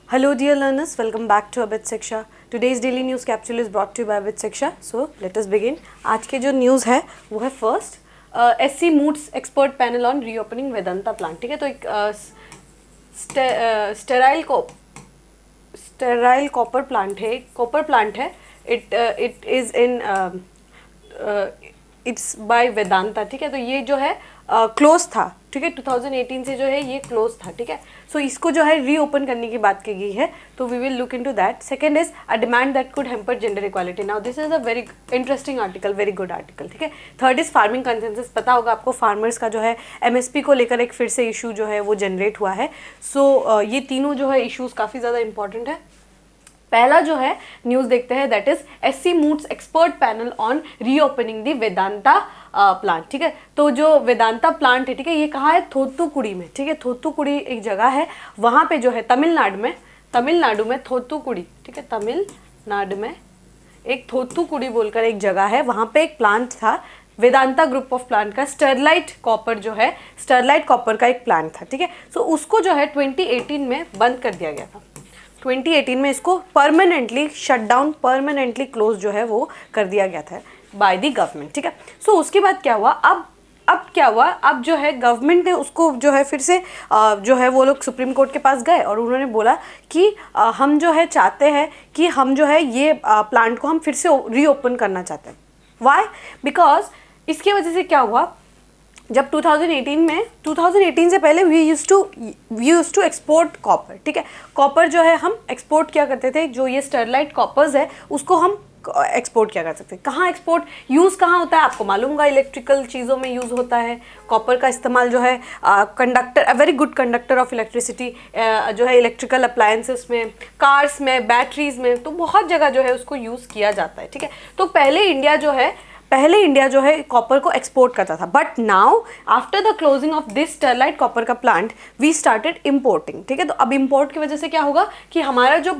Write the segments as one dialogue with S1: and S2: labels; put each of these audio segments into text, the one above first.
S1: Hello dear learners, welcome back to Abid Shiksha. Today's daily news capsule is brought to you by Abid Shiksha. So let us begin. आज के जो news है वो है first SC moods expert panel on reopening Vedanta plant. ठीक है, तो एक स्टेराइल कॉपर प्लांट है, it is in its by Vedanta. ठीक है, तो ये जो है क्लोज था. ठीक है, 2018 से जो है ये क्लोज था. ठीक है, सो इसको जो है रीओपन करने की बात की गई है, तो we will look into that. Second is a demand that could hamper gender equality. Now this is a very interesting article, very good article. ठीक है, थर्ड इज फार्मिंग कंसेंसस. पता होगा आपको फार्मर्स का जो है MSP को लेकर एक फिर से इशू जो है वो जनरेट हुआ है. सो ये तीनों जो है इशूज काफ़ी ज़्यादा इंपॉर्टेंट है. पहला जो है न्यूज़ देखते हैं, that is SC moods expert panel on reopening the Vedanta plant. ठीक है, तो जो वेदांता प्लांट है, ठीक है, ये कहाँ है? थोतुकुड़ी में. ठीक है, थोतुकुड़ी एक जगह है, वहाँ पे जो है तमिलनाडु में थोतुकुड़ी. ठीक है, तमिलनाडु में एक थोतुकुड़ी बोलकर एक जगह है, वहाँ पे एक प्लांट था वेदांता ग्रुप ऑफ प्लांट का. स्टरलाइट कॉपर का एक प्लांट था. ठीक है, सो उसको जो है 2018 में बंद कर दिया गया था. 2018 में इसको permanently shut down, permanently close जो है वो कर दिया गया था बाय द गवर्नमेंट. ठीक है, सो उसके बाद क्या हुआ? अब क्या हुआ? अब जो है गवर्नमेंट ने उसको जो है फिर से जो है वो लोग सुप्रीम कोर्ट के पास गए और उन्होंने बोला कि हम जो है चाहते हैं कि हम जो है ये प्लांट को हम फिर से रीओपन करना चाहते हैं. वाई? बिकॉज इसके वजह से क्या हुआ, जब 2018 से पहले we use to export copper. ठीक है, कॉपर जो है हम एक्सपोर्ट किया करते थे. जो ये स्टरलाइट कॉपर्स है उसको हम एक्सपोर्ट किया कर सकते हैं. कहाँ एक्सपोर्ट, यूज़ कहाँ होता है आपको मालूम होगा, इलेक्ट्रिकल चीज़ों में यूज़ होता है. कॉपर का इस्तेमाल जो है conductor, a very good conductor of electricity जो है इलेक्ट्रिकल अप्लायंसेस में, कार्स में, बैटरीज में, तो बहुत जगह जो है उसको यूज़ किया जाता है. ठीक है, तो पहले इंडिया जो है कॉपर को एक्सपोर्ट करता था. But now after the closing of this Sterlite copper का प्लांट वी स्टार्टेड इम्पोर्टिंग. ठीक है, तो अब इम्पोर्ट की वजह से क्या होगा कि हमारा जो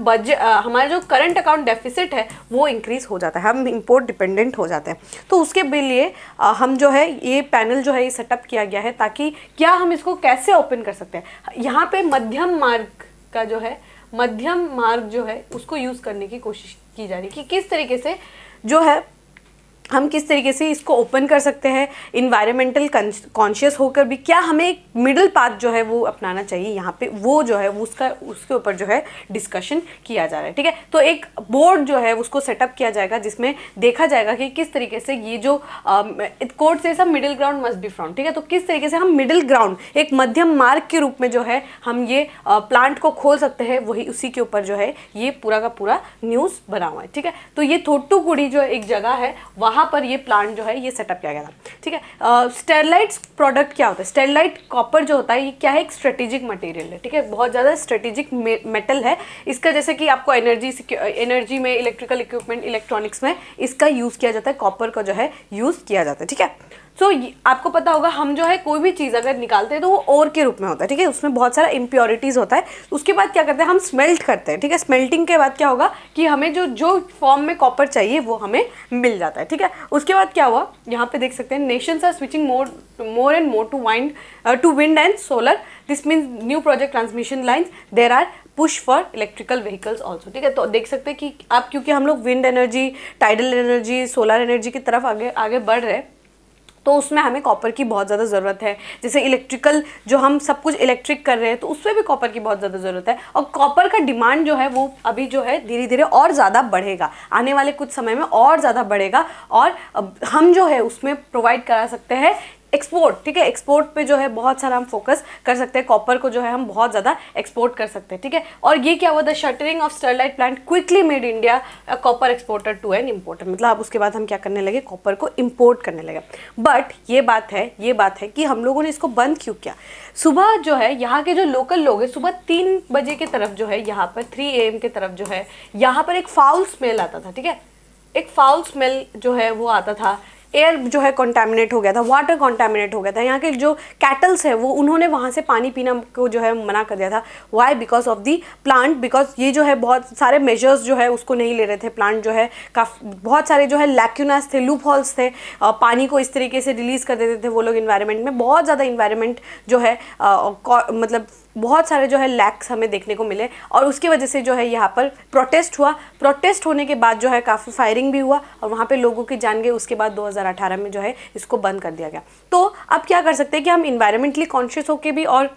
S1: करंट अकाउंट डेफिसिट है वो इंक्रीज हो जाता है, हम इम्पोर्ट डिपेंडेंट हो जाते हैं. तो उसके लिए हम जो है ये पैनल जो है ये सेटअप किया गया है, ताकि क्या हम इसको कैसे ओपन कर सकते हैं. यहाँ पे मध्यम मार्ग जो है उसको यूज़ करने की कोशिश की जा रही है कि किस तरीके से जो है हम किस तरीके से इसको ओपन कर सकते हैं. इन्वायरमेंटल कॉन्शियस होकर भी क्या हमें एक मिडिल पाथ जो है वो अपनाना चाहिए, यहाँ पे वो जो है उसके ऊपर जो है डिस्कशन किया जा रहा है. ठीक है, तो एक बोर्ड जो है उसको सेटअप किया जाएगा जिसमें देखा जाएगा कि किस तरीके से ये जो कोर्ट से सब middle ground must be found. ठीक है, तो किस तरीके से हम मिडिल ग्राउंड, एक मध्यम मार्ग के रूप में जो है हम ये प्लांट को खोल सकते हैं, वही उसी के ऊपर जो है ये पूरा का पूरा न्यूज़ बना हुआ है. ठीक है, तो ये थोट्टुकुड़ी जो एक जगह है वहाँ पर ये प्लांट जो है ये सेटअप किया गया था. ठीक है, स्टेरलाइट प्रोडक्ट क्या होता है? स्टेरलाइट कॉपर जो होता है ये क्या है? एक स्ट्रेटेजिक मटेरियल है. ठीक है, बहुत ज़्यादा स्ट्रेटेजिक मेटल है. इसका जैसे कि आपको एनर्जी में, इलेक्ट्रिकल इक्विपमेंट, इलेक्ट्रॉनिक्स में इसका यूज़ किया जाता है, कॉपर का जो है यूज़ किया जाता है. ठीक है, सो आपको पता होगा हम जो है कोई भी चीज़ अगर निकालते हैं तो वो ओर के रूप में होता है. ठीक है, उसमें बहुत सारा इम्प्योरिटीज़ होता है. उसके बाद क्या करते हैं, हम स्मेल्ट करते हैं. ठीक है, स्मेल्टिंग के बाद क्या होगा कि हमें जो फॉर्म में कॉपर चाहिए वो हमें मिल जाता है. ठीक है, उसके बाद क्या हुआ, यहाँ पे देख सकते हैं, nations are switching more and more to wind and solar. This means new project transmission lines, there are push for electrical vehicles also. ठीक है, तो देख सकते हैं कि आप, क्योंकि हम लोग wind energy, tidal energy, solar energy की तरफ आगे बढ़ रहे हैं, तो उसमें हमें कॉपर की बहुत ज़्यादा ज़रूरत है. जैसे इलेक्ट्रिकल जो हम सब कुछ इलेक्ट्रिक कर रहे हैं तो उसमें भी कॉपर की बहुत ज़्यादा ज़रूरत है. और कॉपर का डिमांड जो है वो अभी जो है धीरे धीरे और ज़्यादा बढ़ेगा, आने वाले कुछ समय में और ज़्यादा बढ़ेगा, और हम जो है उसमें प्रोवाइड करा सकते हैं एक्सपोर्ट. ठीक है, एक्सपोर्ट पे जो है बहुत सारा हम फोकस कर सकते हैं, कॉपर को जो है हम बहुत ज़्यादा एक्सपोर्ट कर सकते हैं. ठीक है, और ये क्या हुआ, the shuttering of Sterlite plant quickly made India copper exporter to an importer. मतलब अब उसके बाद हम क्या करने लगे, कॉपर को इम्पोर्ट करने लगे. बट ये बात है कि हम लोगों ने इसको बंद क्यों किया. सुबह जो है यहाँ के जो लोकल लोग हैं, सुबह 3 बजे की तरफ जो है यहाँ पर 3 AM की तरफ जो है यहाँ पर एक फाउल स्मेल आता था. ठीक है, एक फाउल स्मेल जो है वो आता था एयर जो है कॉन्टैमिनेट हो गया था, वाटर कॉन्टैमिनेट हो गया था, यहाँ के जो कैटल्स है वो उन्होंने वहाँ से पानी पीना को जो है मना कर दिया था। Why? Because of the plant, because ये जो है बहुत सारे मेजर्स जो है उसको नहीं ले रहे थे। प्लांट जो है काफ़ी बहुत सारे जो है लैक्यूनास थे, लूप होल्स थे, पानी को इस तरीके से रिलीज़ कर देते थे वो लोग इन्वायरमेंट में। बहुत ज़्यादा इन्वायरमेंट जो है मतलब बहुत सारे जो है लैक्स हमें देखने को मिले और उसकी वजह से जो है यहाँ पर प्रोटेस्ट हुआ। प्रोटेस्ट होने के बाद जो है काफ़ी फायरिंग भी हुआ और वहाँ पे लोगों की जान गई। उसके बाद 2018 में जो है इसको बंद कर दिया गया। तो अब क्या कर सकते हैं कि हम इन्वायरमेंटली कॉन्शियस होकर भी और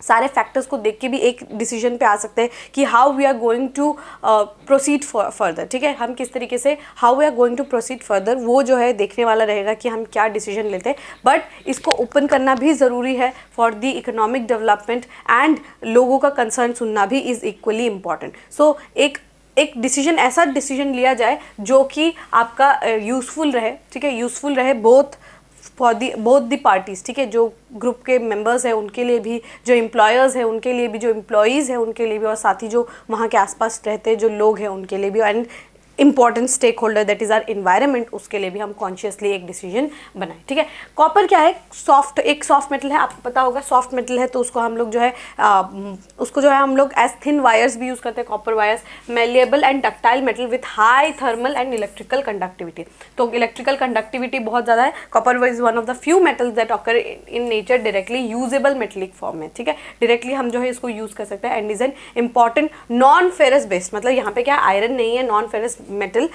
S1: सारे फैक्टर्स को देख के भी एक डिसीजन पे आ सकते हैं कि how we are going to proceed further. ठीक है, हम किस तरीके से how we are going to proceed further वो जो है देखने वाला रहेगा कि हम क्या डिसीजन लेते हैं। बट इसको ओपन करना भी ज़रूरी है for the economic development and लोगों का कंसर्न सुनना भी इज़ इक्वली इम्पॉर्टेंट। सो एक डिसीजन, ऐसा डिसीजन लिया जाए जो कि आपका यूज़फुल रहे। ठीक है, यूज़फुल रहे बोथ द पार्टीज़। ठीक है, जो ग्रुप के मेंबर्स हैं उनके लिए भी, जो एम्प्लॉयर्स हैं उनके लिए भी, जो एम्प्लॉयज़ हैं उनके लिए भी, और साथ ही जो वहाँ के आसपास रहते हैं जो लोग हैं उनके लिए भी, and important stakeholder that is our environment, उसके लिए भी हम कॉन्शियसली एक डिसीजन बनाएं। ठीक है, कॉपर क्या है? एक सॉफ्ट मेटल है, आपको पता होगा सॉफ्ट मेटल है तो उसको हम लोग जो है उसको जो है हम लोग एज थिन वायर्स भी यूज़ करते हैं, copper wires. Malleable and ductile metal with high thermal and electrical conductivity. तो इलेक्ट्रिकल कंडक्टिविटी बहुत ज़्यादा है। Copper is one of the few metals that occur in nature directly usable metallic form में। ठीक है, डायरेक्टली हम जो है इसको यूज़ कर सकते हैं and is an important non ferrous based, मतलब यहाँ पे क्या आयरन नहीं है, non ferrous metal,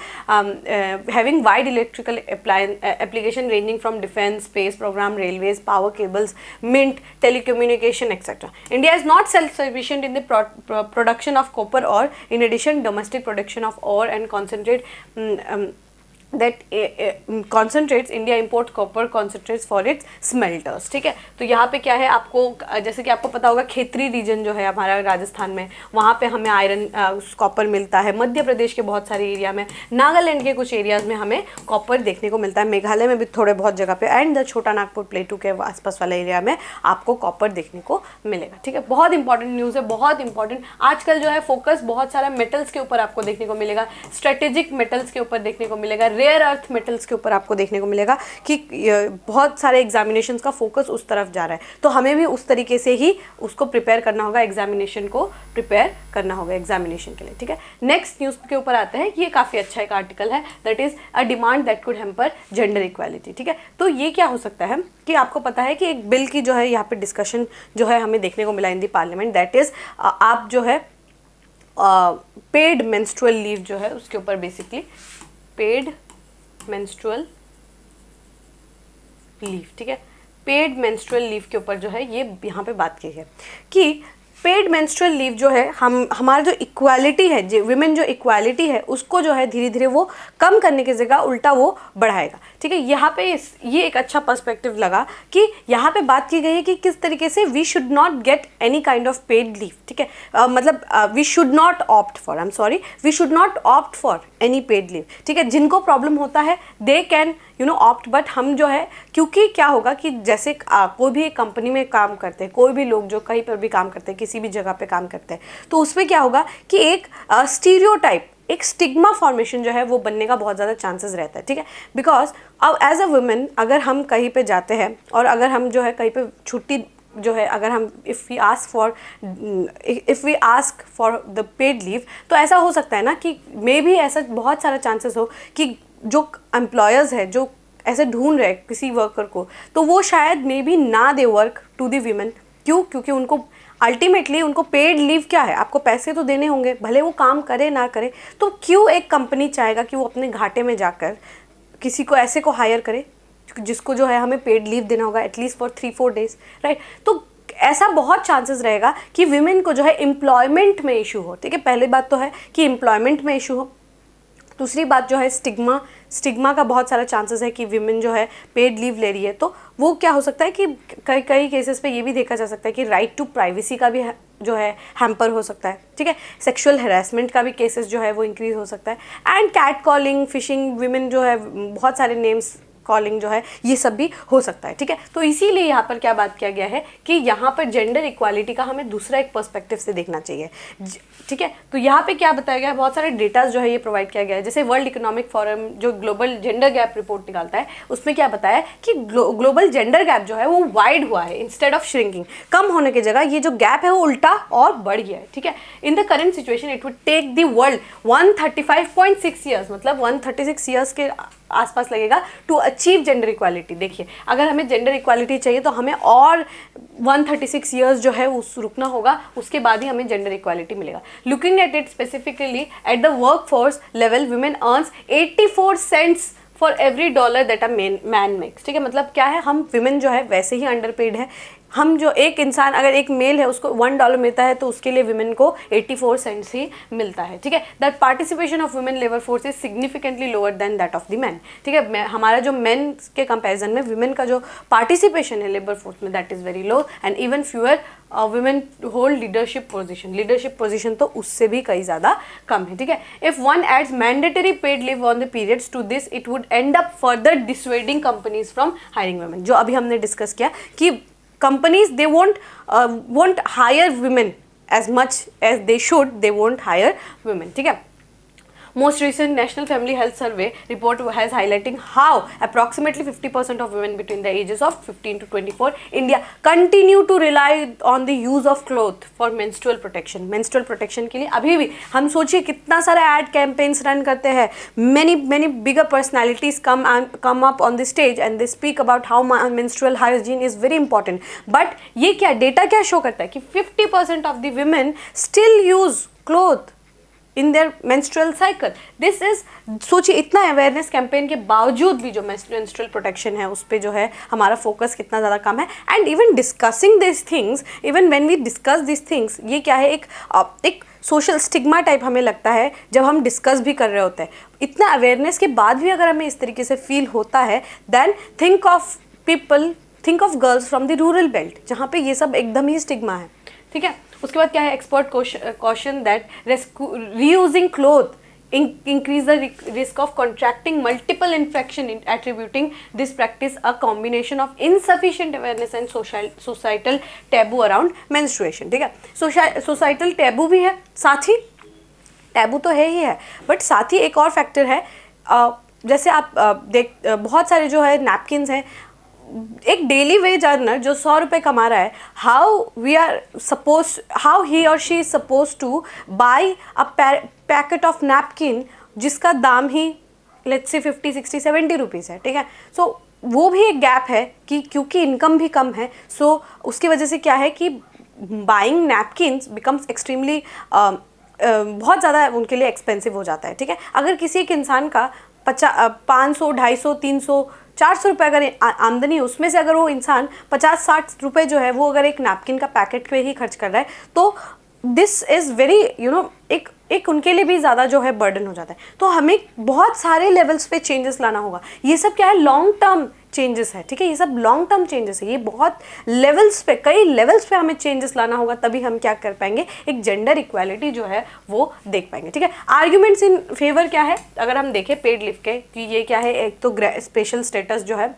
S1: having wide electrical application ranging from defense, space program, railways, power cables, mint, telecommunication, etc. India is not self-sufficient in the production of copper ore. In addition, domestic production of ore and concentrate that concentrates, India imports copper concentrates for its smelters। ठीक है, तो यहाँ पे क्या है, आपको जैसे कि आपको पता होगा खेतरी रीजन जो है हमारा राजस्थान में, वहाँ पे हमें आयरन कॉपर मिलता है। मध्य प्रदेश के बहुत सारे एरिया में, नागालैंड के कुछ एरियाज में हमें कॉपर देखने को मिलता है, मेघालय में भी थोड़े बहुत जगह पे, एंड द छोटा नागपुर प्लेटू के आसपास वाला एरिया में आपको कॉपर देखने को मिलेगा। ठीक है, बहुत इंपॉर्टेंट न्यूज़ है, बहुत इंपॉर्टेंट। आजकल जो है फोकस बहुत सारा मेटल्स के ऊपर आपको देखने को मिलेगा, स्ट्रेटेजिक मेटल्स के ऊपर देखने को मिलेगा, रेयर अर्थ मेटल्स के ऊपर आपको देखने को मिलेगा कि बहुत सारे एग्जामिनेशंस का फोकस उस तरफ जा रहा है। तो हमें भी उस तरीके से ही उसको प्रिपेयर करना होगा, एग्जामिनेशन को प्रिपेयर करना होगा एग्जामिनेशन के लिए। ठीक है, नेक्स्ट न्यूज़ के ऊपर आते हैं। ये काफ़ी अच्छा एक आर्टिकल है, that is a demand that could hamper gender equality. ठीक है, तो ये क्या हो सकता है कि आपको पता है कि एक बिल की जो है यहाँ पे डिस्कशन जो है हमें देखने को मिला इन दी पार्लियामेंट, दैट इज़ आप जो है पेड मेंस्ट्रुअल लीव जो है उसके ऊपर, बेसिकली पेड मेंस्ट्रुअल लीव। ठीक है, पेड मेंस्ट्रुअल लीव के ऊपर जो है ये यहाँ पे बात की है कि पेड मेंस्ट्रुअल लीव जो है हमारा जो इक्वालिटी है, जो विमेन जो इक्वालिटी है उसको जो है धीरे धीरे वो कम करने की जगह उल्टा वो बढ़ाएगा। ठीक है, यहाँ पे ये एक अच्छा पर्सपेक्टिव लगा कि यहाँ पे बात की गई है कि किस तरीके से we should not get any kind of paid leave. ठीक है, मतलब we should not opt for, I am sorry, we should not opt for any paid leave. ठीक है, जिनको प्रॉब्लम होता है दे कैन ऑप्ट, बट हम जो है, क्योंकि क्या होगा कि जैसे कोई भी एक कंपनी में काम करते हैं, कोई भी लोग जो कहीं पर भी काम करते हैं, किसी भी जगह पे काम करते हैं, तो उसमें क्या होगा कि एक स्टीरियोटाइप, एक स्टिग्मा फॉर्मेशन जो है वो बनने का बहुत ज़्यादा चांसेस रहता है। ठीक है, बिकॉज अब एज अ वुमेन अगर हम कहीं पे जाते हैं और अगर हम जो है कहीं पे छुट्टी जो है, अगर हम if we ask for the paid leave, तो ऐसा हो सकता है ना कि मे भी ऐसा बहुत सारा चांसेस हो कि जो एम्प्लॉयर्स है जो ऐसे ढूंढ रहे किसी वर्कर को, तो वो शायद मे बी ना they work to the women. क्यों? क्योंकि उनको अल्टीमेटली उनको पेड लीव क्या है, आपको पैसे तो देने होंगे, भले वो काम करे ना करे, तो क्यों एक कंपनी चाहेगा कि वो अपने घाटे में जाकर किसी को ऐसे को हायर करे जिसको जो है हमें पेड लीव देना होगा एटलीस्ट फॉर 3-4 डेज, राइट। तो ऐसा बहुत चांसेस रहेगा कि विमेन को जो है एम्प्लॉयमेंट में इशू हो। ठीक है, पहली बात तो है कि एम्प्लॉयमेंट में इशू हो, दूसरी बात जो है स्टिग्मा का बहुत सारा चांसेस है कि विमेन जो है पेड लीव ले रही है, तो वो क्या हो सकता है कि कई केसेस पे ये भी देखा जा सकता है कि राइट टू प्राइवेसी का भी जो है हैम्पर हो सकता है। ठीक है, सेक्सुअल हैरेसमेंट का भी केसेस जो है वो इंक्रीज हो सकता है, and catcalling, fishing, women जो है बहुत सारे नेम्स कॉलिंग जो है ये सब भी हो सकता है, ठीक है। तो इसीलिए यहाँ पर क्या बात किया गया है कि यहाँ पर जेंडर इक्वालिटी का हमें दूसरा एक पर्सपेक्टिव से देखना चाहिए, ठीक है। तो यहाँ पे क्या बताया गया है, बहुत सारे डेटाज जो है ये प्रोवाइड किया गया है। जैसे वर्ल्ड इकोनॉमिक फोरम जो ग्लोबल जेंडर गैप रिपोर्ट निकालता है, उसमें क्या बताया कि ग्लोबल जेंडर गैप जो है वो वाइड हुआ है इंस्टेड ऑफ श्रिंकिंग। कम होने की जगह ये जो गैप है वो उल्टा और बढ़ गया है, ठीक है। In the current situation it would take the world 135.6 years, मतलब 136 ईयर्स के आसपास लगेगा टू अचीव जेंडर इक्वालिटी। देखिए, अगर हमें जेंडर इक्वालिटी चाहिए तो हमें और 136 ईयर्स जो है उस रुकना होगा, उसके बाद ही हमें जेंडर इक्वालिटी मिलेगा। Looking at it specifically at the workforce level, women earns 84 cents for every dollar that a man makes, ठीक है। मतलब क्या है, हम विमेन जो है वैसे ही अंडरपेड है। हम जो एक इंसान, अगर एक मेल है उसको $1 मिलता है तो उसके लिए विमेन को 84 सेंट्स ही मिलता है, ठीक है। That participation of women labour force is significantly lower than that of the man, ठीक है। हमारा जो मेन के कंपैरिजन में विमेन का जो पार्टिसिपेशन है लेबर फोर्स में that is very low, and even fewer women hold leadership position तो उससे भी कई ज़्यादा कम है, ठीक है। If one adds mandatory paid leave on the periods to this, it would end up further dissuading companies from hiring women. जो अभी हमने डिस्कस किया कि companies they won't hire women as much as they should, they won't hire women, ठीक है। Most recent National Family Health Survey report has highlighting how approximately 50% of women between the ages of 15 to 24 India continue to rely on the use of cloth for menstrual protection. Menstrual protection के लिए अभी भी हम सोचिए कितना सारा ad campaigns run करते हैं. Many bigger personalities come up on the stage and they speak about how menstrual hygiene is very important. But ये क्या data क्या show करता है कि 50% of the women still use cloth in their menstrual cycle. This is, सोचिए इतना awareness campaign के बावजूद भी जो मेंस्ट्रुअल प्रोटेक्शन है उस पर जो है हमारा फोकस कितना ज़्यादा कम है। And even discussing this things, even when we discuss this things, ये क्या है, एक सोशल स्टिग्मा टाइप हमें लगता है जब हम डिस्कस भी कर रहे होते हैं। इतना अवेयरनेस के बाद भी अगर हमें इस तरीके से फील होता है, then think of girls from the rural belt जहाँ पे ये सब एकदम ही स्टिग्मा है, ठीक है। उसके बाद क्या है, expert caution that reusing cloth increase the risk of contracting multiple infection, attributing this practice a combination of insufficient awareness and societal taboo around menstruation, ठीक है। societal taboo भी है, साथ ही taboo तो है ही है, बट साथ ही एक और फैक्टर है, जैसे आप बहुत सारे जो है नैपकिन्स हैं, एक डेली वेज अर्नर जो 100 रुपये कमा रहा है, हाउ ही और she is suppose two by a packet of napkin जिसका दाम ही लेट्स से 50, 60, 70 रुपीज़ है, ठीक है। सो वो भी एक गैप है कि क्योंकि इनकम भी कम है, सो उसकी वजह से क्या है कि बाइंग नैपकिन्स बिकम्स एक्सट्रीमली बहुत ज़्यादा उनके लिए एक्सपेंसिव हो जाता है, ठीक है। अगर किसी एक इंसान का 500, 250, 300, 400 रुपये अगर आमदनी है, उसमें से अगर वो इंसान 50-60 रुपये जो है वो अगर एक नैपकिन का पैकेट पे ही खर्च कर रहा है, तो दिस इज़ वेरी एक उनके लिए भी ज़्यादा जो है बर्डन हो जाता है। तो हमें बहुत सारे लेवल्स पे चेंजेस लाना होगा। ये सब क्या है, लॉन्ग टर्म चेंजेस है, ठीक है। ये सब लॉन्ग टर्म चेंजेस है, ये बहुत लेवल्स पे, कई लेवल्स पे हमें चेंजेस लाना होगा, तभी हम क्या कर पाएंगे, एक जेंडर इक्वालिटी जो है वो देख पाएंगे, ठीक है। आर्ग्यूमेंट्स इन फेवर क्या है, अगर हम देखें पेड लीव के, कि ये क्या है, एक तो स्पेशल स्टेटस जो है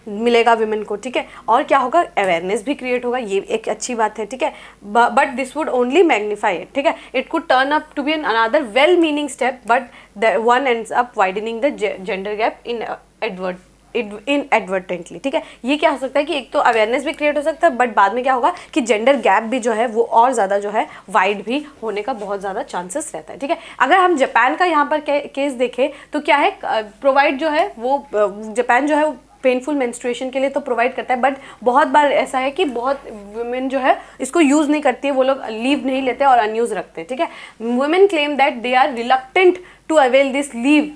S1: मिलेगा विमेन को, ठीक है, और क्या होगा, अवेयरनेस भी क्रिएट होगा, ये एक अच्छी बात है, ठीक है। But this would only magnify it, ठीक है। It could turn up to be an another well meaning step, but one ends up widening the gender gap inadvertently, ठीक है। ये क्या हो सकता है कि एक तो अवेयरनेस भी क्रिएट हो सकता है, बट बाद में क्या होगा कि जेंडर गैप भी जो है वो और ज़्यादा जो है वाइड भी होने का बहुत ज़्यादा चांसेस रहता है, ठीक है। अगर हम जापान का यहाँ पर केस देखें तो क्या है, प्रोवाइड जो है वो जापान जो है पेनफुल मेंस्ट्रुएशन के लिए तो प्रोवाइड करता है, बट बहुत बार ऐसा है कि बहुत वुमेन जो है इसको यूज़ नहीं करती है, वो लोग लीव नहीं लेते और अनयूज रखते हैं, ठीक है। Women claim that they are reluctant to avail this leave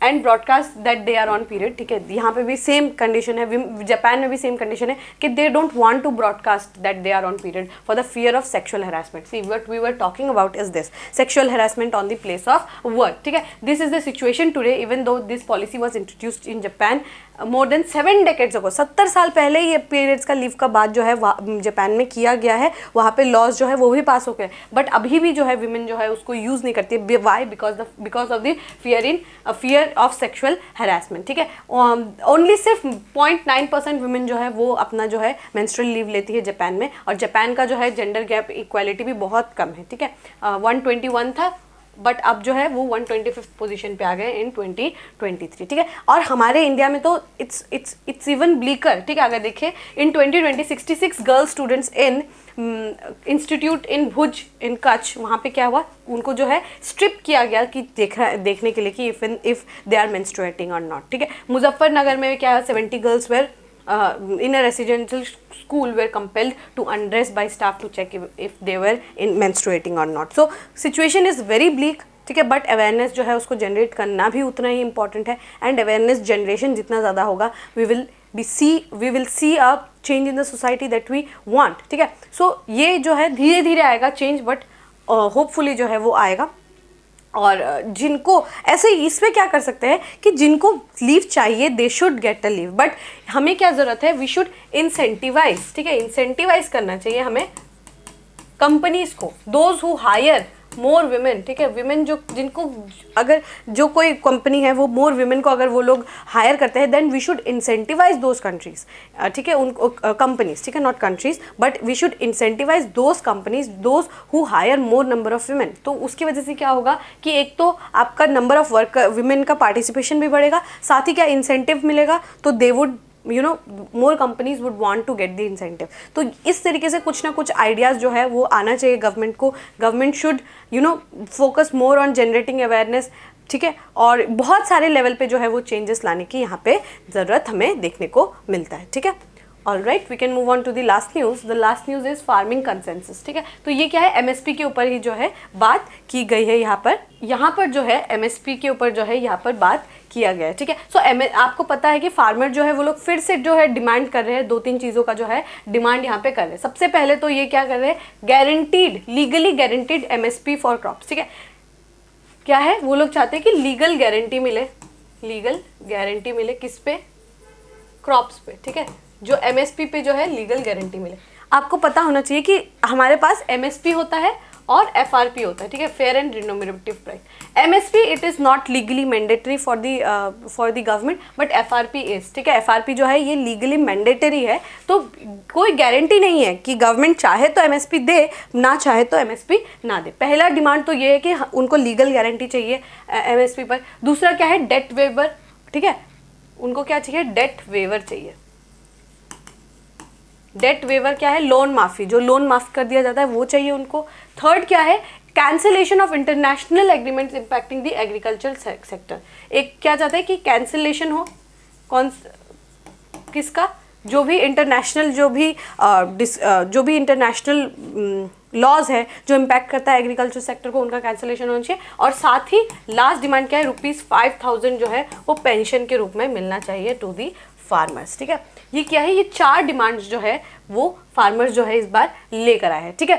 S1: and broadcast that they are on period, ठीक है। यहाँ पे भी सेम कंडीशन है, जापान में भी सेम कंडीशन है कि they don't want to broadcast that they are on period for the fear of sexual harassment. See what we were talking about is this sexual harassment on the place of work, ठीक है। This is the situation today, even though this policy was introduced in Japan more than 7 decades ago, 70 साल पहले ये periods का leave का बात जो है जापान में किया गया है, वहाँ पे लॉज जो है वो भी पास हो गए, बट अभी भी जो है विमेन जो है उसको यूज़ नहीं करती है। Why? Because of the fear of sexual harassment, ठीक है। ओनली सिर्फ 0.9% वुमेन जो है वो अपना जो है मेंस्ट्रुअल लीव लेती है जापान में, और जापान का जो है जेंडर गैप इक्वालिटी भी बहुत कम है, ठीक है। 121 था, बट अब जो है वो 125th पोजीशन पे आ गए इन 2023, ठीक है। और हमारे इंडिया में तो इट्स इवन ब्लीकर, ठीक है। अगर देखें in 2020 66 girl students in institute in Bhuj in Kutch, वहाँ पे क्या हुआ, उनको जो है स्ट्रिप किया गया कि देखने के लिए कि इफ दे आर मेंस्ट्रुएटिंग और नॉट, ठीक है। मुजफ्फरनगर में क्या है, 70 girls were in a residential school were compelled to undress by staff to check if they were in menstruating or not. So situation is very bleak, ठीक है। But awareness जो है उसको जनरेट करना भी उतना ही इंपॉर्टेंट है, एंड अवेयरनेस जनरेशन जितना ज़्यादा होगा we will see a change in the society that we want, ठीक है। सो ये जो है धीरे धीरे आएगा चेंज, बट होपफुली जो है वो आएगा। और जिनको ऐसे इसमें क्या कर सकते हैं कि जिनको लीव चाहिए they should get a leave, but हमें क्या ज़रूरत है, वी शुड इंसेंटिवाइज, ठीक है। इंसेंटिवाइज करना चाहिए हमें कंपनीज को, those who hire more women, ठीक है। विमेन जो जिनको अगर जो कोई कंपनी है वो मोर विमेन को अगर वो लोग हायर करते हैं, then we should incentivise those countries, ठीक है, उनको कंपनीज, ठीक है, not countries, but we should incentivise those companies those who hire more number of women. तो उसकी वजह से क्या होगा कि एक तो आपका नंबर ऑफ वर्क विमेन का पार्टिसिपेशन भी बढ़ेगा, साथ ही क्या इंसेंटिव मिलेगा, तो they would more companies would want to get the incentive. तो इस तरीके से कुछ ना कुछ आइडियाज़ जो है वो आना चाहिए गवर्नमेंट को। Government should focus more on generating awareness, ठीक है, और बहुत सारे लेवल पे जो है वो चेंजेस लाने की यहाँ पे ज़रूरत हमें देखने को मिलता है, ठीक है। All right, we can move on to the last news. The last news is farming consensus, ठीक है। तो ये क्या है, एमएसपी के ऊपर ही जो है बात की गई है यहाँ पर जो है एमएसपी के ऊपर जो है यहाँ पर बात किया गया है, ठीक है। सो आपको पता है कि फार्मर जो है वो लोग फिर से जो है डिमांड कर रहे हैं, 2-3 चीज़ों का जो है डिमांड यहाँ पे कर रहे हैं। सबसे पहले तो ये क्या कर रहे हैं, guaranteed, legally guaranteed MSP for crops, ठीक है। क्या है, वो लोग चाहते हैं कि लीगल गारंटी मिले किस पे, क्रॉप्स पे, ठीक है। जो एमएसपी पे जो है लीगल गारंटी मिले। आपको पता होना चाहिए कि हमारे पास एमएसपी होता है और एफआरपी होता है, ठीक है, fair and remunerative price. MSP it is not legally mandatory for the government, but FRP is, ठीक है। एफआरपी जो है ये लीगली मैंडेटरी है, तो कोई गारंटी नहीं है कि गवर्नमेंट चाहे तो एमएसपी दे, ना चाहे तो एमएसपी ना दे। पहला डिमांड तो ये है कि उनको लीगल गारंटी चाहिए एमएसपी पर। दूसरा क्या है, डेट वेवर, ठीक है, उनको क्या चाहिए, डेट वेवर चाहिए। डेट वेवर क्या है, लोन माफ़ी, जो लोन माफ़ कर दिया जाता है वो चाहिए उनको। थर्ड क्या है, cancellation of international agreements impacting the agriculture sector. एक क्या चाहते हैं कि कैंसिलेशन हो, किसका, जो भी इंटरनेशनल लॉज है जो इम्पैक्ट करता है एग्रीकल्चर सेक्टर को, उनका कैंसिलेशन होना चाहिए। और साथ ही लास्ट डिमांड क्या है, ₹5,000 जो है वो पेंशन के रूप में मिलना चाहिए टू दी फार्मर्स, ठीक है। ये क्या है, ये 4 डिमांड्स जो है वो फार्मर्स जो है इस बार लेकर आए हैं, ठीक है।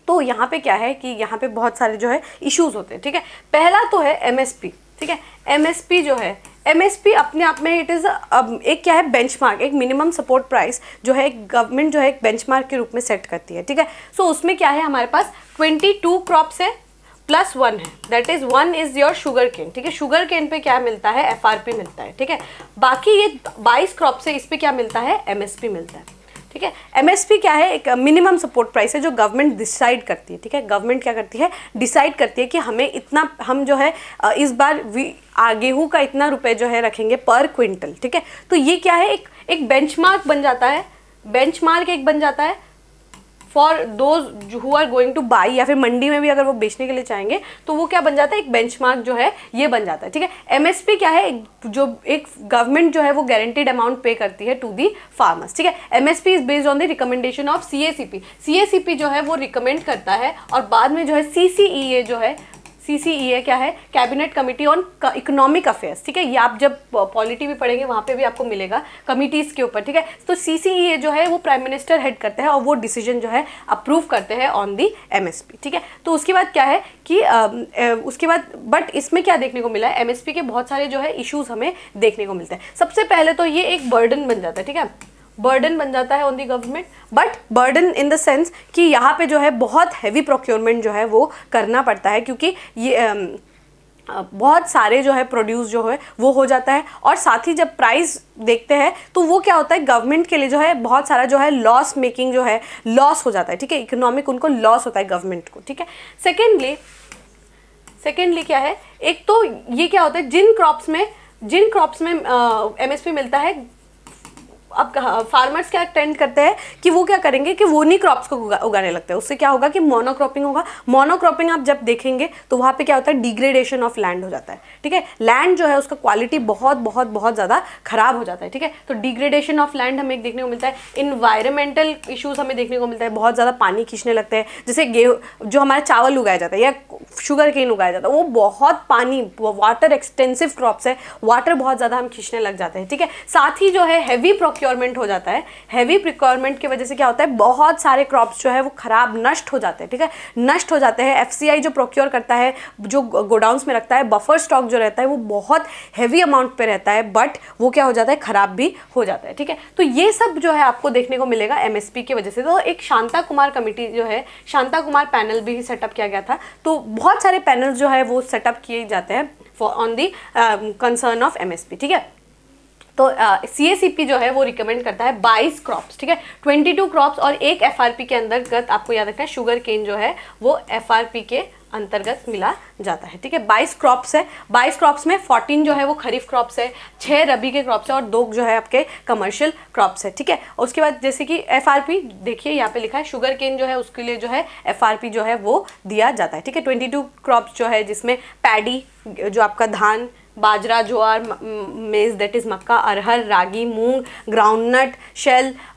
S1: तो यहाँ पे क्या है कि यहाँ पे बहुत सारे जो है इश्यूज होते हैं, ठीक है। पहला तो है एमएसपी, ठीक है। एमएसपी जो है, एमएसपी अपने आप में इट इज़ एक क्या है, बेंचमार्क, एक मिनिमम सपोर्ट प्राइस जो है गवर्नमेंट जो है एक बेंचमार्क के रूप में सेट करती है, ठीक है। सो उसमें क्या है, हमारे पास 22 क्रॉप्स है प्लस 1 है, that is 1 is your sugar cane, ठीक है। शुगर केन पे क्या मिलता है, एफआरपी मिलता है, ठीक है। बाकी ये 22 क्रॉप से इस पे क्या मिलता है, एमएसपी मिलता है, ठीक है। एमएसपी क्या है, एक मिनिमम सपोर्ट प्राइस है जो गवर्नमेंट डिसाइड करती है, ठीक है। गवर्नमेंट क्या करती है, डिसाइड करती है कि हमें इतना, हम जो है इस बार गेहूं का इतना रुपए जो है रखेंगे पर क्विंटल, ठीक है। तो ये क्या है, एक बेंचमार्क बन जाता है, बेंचमार्क एक बन जाता है for those who are going to buy, या फिर मंडी में भी अगर वो बेचने के लिए चाहेंगे तो वो क्या बन जाता है, एक बेंचमार्क जो है ये बन जाता है, ठीक है। एमएसपी क्या है, जो एक गवर्नमेंट जो है वो गारंटीड अमाउंट पे करती है टू दी फार्मर्स, ठीक है। MSP is based on the recommendation of CACP. CACP जो है वो रिकमेंड करता है, और बाद में जो है सीसीईए जो है, सीसीईए क्या है, cabinet committee on economic affairs, ठीक है। ये आप जब पॉलिटी भी पढ़ेंगे वहाँ पे भी आपको मिलेगा कमिटीज़ के ऊपर, ठीक है। तो सीसीईए जो है वो प्राइम मिनिस्टर हेड करते हैं और वो डिसीजन जो है अप्रूव करते हैं ऑन दी एमएसपी, ठीक है। तो उसके बाद क्या है कि उसके बाद बट इसमें क्या देखने को मिला है, एमएसपी के बहुत सारे जो है इश्यूज हमें देखने को मिलते हैं। सबसे पहले तो ये एक बर्डन बन जाता है, ठीक है, बर्डन बन जाता है on the government, but burden in the sense कि यहाँ पे जो है बहुत हैवी प्रोक्योरमेंट जो है वो करना पड़ता है, क्योंकि ये बहुत सारे जो है प्रोड्यूस जो है वो हो जाता है। और साथ ही जब प्राइस देखते हैं तो वो क्या होता है, गवर्नमेंट के लिए जो है बहुत सारा जो है लॉस मेकिंग जो है लॉस हो जाता है, ठीक है, इकोनॉमिक उनको लॉस होता है गवर्नमेंट को, ठीक है। सेकेंडली क्या है, एक तो ये क्या होता है, जिन क्रॉप्स में एमएसपी मिलता है, अब फार्मर्स क्या टेंड करते हैं कि वो क्या करेंगे कि वो नहीं क्रॉप्स को उगाने लगते हैं। उससे क्या होगा कि मोनोक्रॉपिंग होगा। मोनोक्रॉपिंग आप जब देखेंगे तो वहाँ पे क्या होता है, डिग्रेडेशन ऑफ लैंड हो जाता है, ठीक है। लैंड जो है उसका क्वालिटी बहुत बहुत बहुत ज़्यादा खराब हो जाता है, ठीक है। तो डिग्रेडेशन ऑफ लैंड हमें एक देखने को मिलता है। इन्वायरमेंटल इशूज़ हमें देखने को मिलता है, बहुत ज़्यादा पानी खींचने लगते हैं। जैसे गेहूँ जो हमारा चावल उगाया जाता है या शुगर केन उगाया जाता है, वो बहुत पानी, वाटर एक्सटेंसिव क्रॉप्स है, वाटर बहुत ज़्यादा हम खींचने लग जाते हैं, ठीक है। साथ ही जो है हैवी प्रोक्योरमेंट हो जाता है। हैवी प्रोक्योरमेंट की वजह से क्या होता है, बहुत सारे क्रॉप्स जो है वो खराब नष्ट हो जाते हैं, ठीक है, नष्ट हो जाते हैं। एफसीआई जो प्रोक्योर करता है, जो गोडाउन्स में रखता है, बफर स्टॉक जो रहता है वो बहुत हैवी अमाउंट पे रहता है, बट वो क्या हो जाता है, खराब भी हो जाता है, ठीक है। तो ये सब जो है आपको देखने को मिलेगा एमएसपी की वजह से। तो एक शांता कुमार कमेटी जो है, शांता कुमार पैनल भी सेटअप किया गया था। तो बहुत सारे पैनल जो है वो सेटअप किए जाते हैं on the concern of MSP, ठीक है। तो CACP जो है वो रिकमेंड करता है 22 क्रॉप्स, ठीक है, 22 क्रॉप्स और एक FRP के अंतर्गत, आपको याद रखना है शुगर केन जो है वो FRP के अंतर्गत मिला जाता है, ठीक है। 22 क्रॉप्स है, 22 क्रॉप्स में 14 जो है वो खरीफ क्रॉप्स है, 6 रबी के क्रॉप्स है और 2 जो है आपके कमर्शियल क्रॉप्स है, ठीक है। उसके बाद जैसे कि FRP देखिए यहाँ पे लिखा है, शुगर केन जो है उसके लिए जो है FRP जो है वो दिया जाता है, ठीक है। 22 क्रॉप्स जो है जिसमें पैडी जो आपका धान, बाजरा, ज्वार, मेज दैट इज मक्का, अरहर, रागी, मूंग, ग्राउंडनट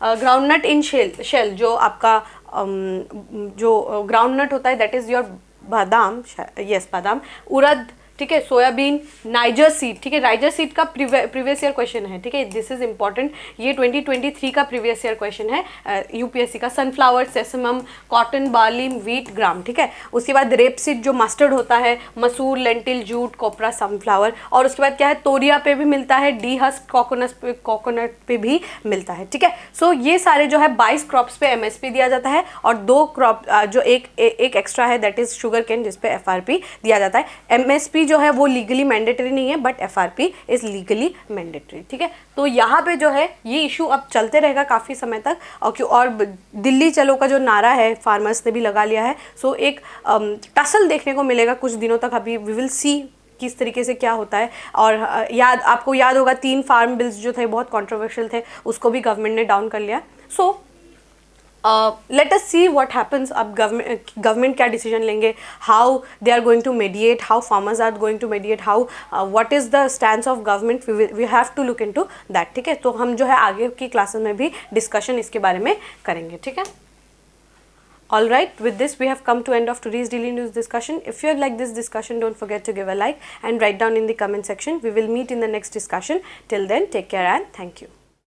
S1: ग्राउंडनट इन शेल जो आपका जो ग्राउंडनट होता है that is your badam, yes badam, उड़द, ठीक है, सोयाबीन, नाइजर सीड, ठीक है, नाइजर सीड का प्रीवियस ईयर क्वेश्चन है, ठीक है, दिस इज इंपॉर्टेंट, ये 2023 का प्रीवियस ईयर क्वेश्चन है यूपीएससी का। Sunflower, sesamum, cotton, barley, wheat, gram, ठीक है। उसके बाद रेप सीड जो मस्टर्ड होता है, मसूर, लेंटिल, जूट, कोपरा, सनफ्लावर, और उसके बाद क्या है, तोरिया पे भी मिलता है, डी हस्क कोकोनट पे भी मिलता है, ठीक है। सो ये सारे जो है 22 क्रॉप्स पे एमएसपी दिया जाता है और 2 क्रॉप जो एक एक्स्ट्रा है दैट इज शुगर केन जिसपे FRP दिया जाता है। एमएसपी जो है वो लीगली मैंडेटरी नहीं है but FRP is legally mandatory, ठीक है। तो यहाँ पे जो है ये इशू अब चलते रहेगा काफ़ी समय तक, और दिल्ली चलो का जो नारा है फार्मर्स ने भी लगा लिया है। सो एक टसल देखने को मिलेगा कुछ दिनों तक, अभी वी विल सी किस तरीके से क्या होता है। और आपको याद होगा 3 फार्म बिल्स जो थे बहुत कंट्रोवर्शियल थे, उसको भी गवर्नमेंट ने डाउन कर लिया। So let us see what happens. अब गवर्नमेंट क्या डिसीजन लेंगे, how they are going to mediate, how farmers are going to mediate, how what is the stand of government, we have to look into that, ठीक है। तो हम जो है आगे की क्लासेस में भी डिस्कशन इसके बारे में करेंगे, ठीक है। All right, with this we have come to end of today's daily news discussion. If you like this discussion, don't forget to give a like and write down in the comment section. We will meet in the next discussion. Till then, take care and thank you.